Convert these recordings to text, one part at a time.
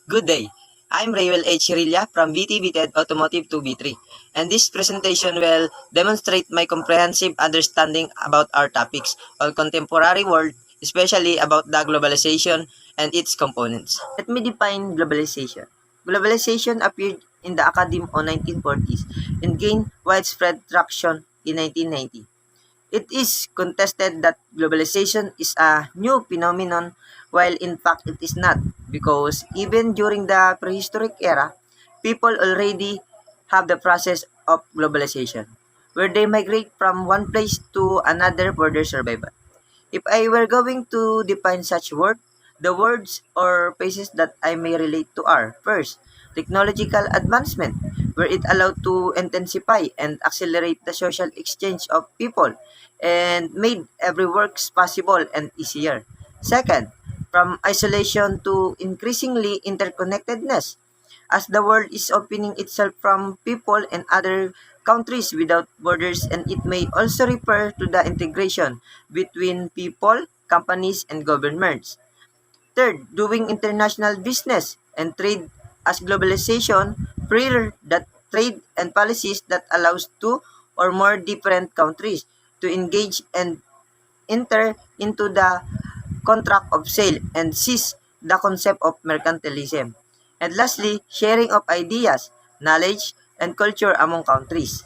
Good day. I'm Reywell Herilla from BTVTED Automotive 2B3, and this presentation will demonstrate my comprehensive understanding about our topics of contemporary world, especially about the globalization and its components. Let me define globalization. Globalization appeared in the academy on 1940s and gained widespread traction in 1990. It is contested that globalization is a new phenomenon while in fact it is not, because even during the prehistoric era, people already have the process of globalization, where they migrate from one place to another for their survival. If I were going to define such word, the words or phases that I may relate to are: first, technological advancement, where it allowed to intensify and accelerate the social exchange of people and made every work possible and easier. Second, from isolation to increasingly interconnectedness, as the world is opening itself from people and other countries without borders, and it may also refer to the integration between people, companies, and governments. Third, doing international business and trade, as globalization freer that trade and policies that allows two or more different countries to engage and enter into the contract of sale and cease the concept of mercantilism. And lastly, sharing of ideas, knowledge, and culture among countries.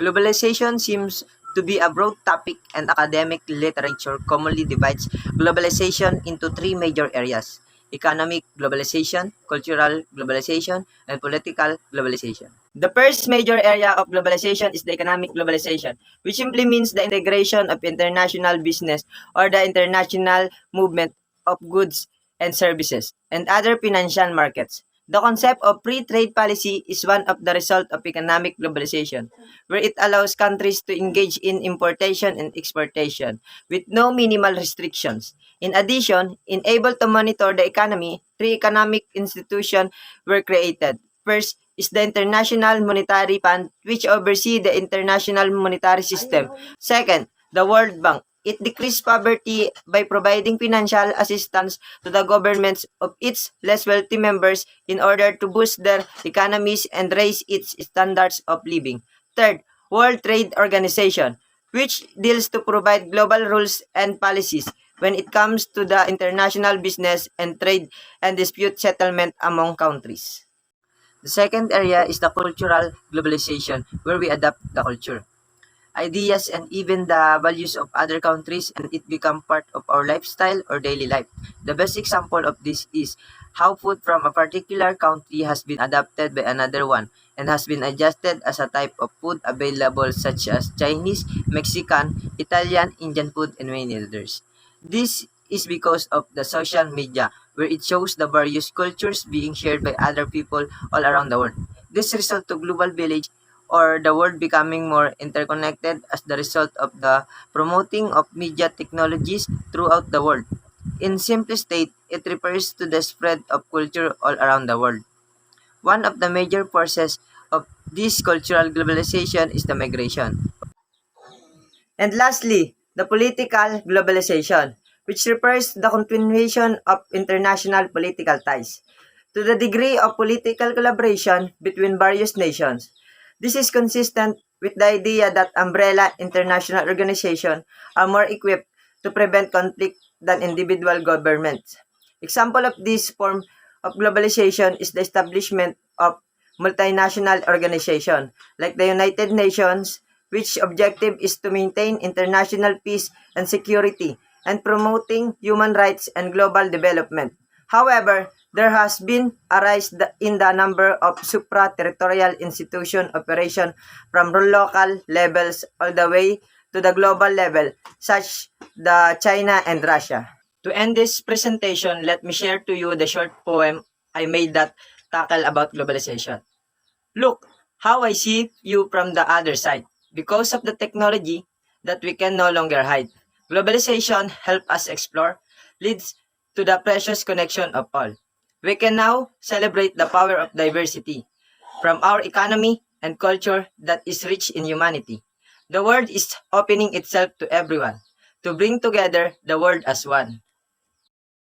Globalization seems to be a broad topic, and academic literature commonly divides globalization into three major areas: economic globalization, cultural globalization, and political globalization. The first major area of globalization is the economic globalization, which simply means the integration of international business or the international movement of goods and services and other financial markets. The concept of free trade policy is one of the result of economic globalization, where it allows countries to engage in importation and exportation with no minimal restrictions. In addition, in able to monitor the economy, three economic institutions were created. First is the International Monetary Fund, which oversees the international monetary system. Second, the World Bank. It decreased poverty by providing financial assistance to the governments of its less wealthy members in order to boost their economies and raise its standards of living. Third, World Trade Organization, which deals to provide global rules and policies when it comes to the international business and trade and dispute settlement among countries. The second area is the cultural globalization, where we adapt the culture, ideas, and even the values of other countries, and it become part of our lifestyle or daily life. The best example of this is how food from a particular country has been adapted by another one and has been adjusted as a type of food available, such as Chinese, Mexican, Italian, Indian food, and many others. This is because of the social media, where it shows the various cultures being shared by other people all around the world. This result to global village or the world becoming more interconnected as the result of the promoting of media technologies throughout the world. In simple state, it refers to the spread of culture all around the world. One of the major forces of this cultural globalization is the migration. And lastly, the political globalization, which refers to the continuation of international political ties, to the degree of political collaboration between various nations. This is consistent with the idea that umbrella international organizations are more equipped to prevent conflict than individual governments. Example of this form of globalization is the establishment of multinational organizations like the United Nations, which objective is to maintain international peace and security and promoting human rights and global development. However, there has been a rise in the number of supra-territorial institution operation from local levels all the way to the global level, such the China and Russia. To end this presentation, let me share to you the short poem I made that tackle about globalization. Look how I see you from the other side. Because of the technology that we can no longer hide, globalization helps us explore, leads to the precious connection of all. We can now celebrate the power of diversity from our economy and culture that is rich in humanity. The world is opening itself to everyone to bring together the world as one.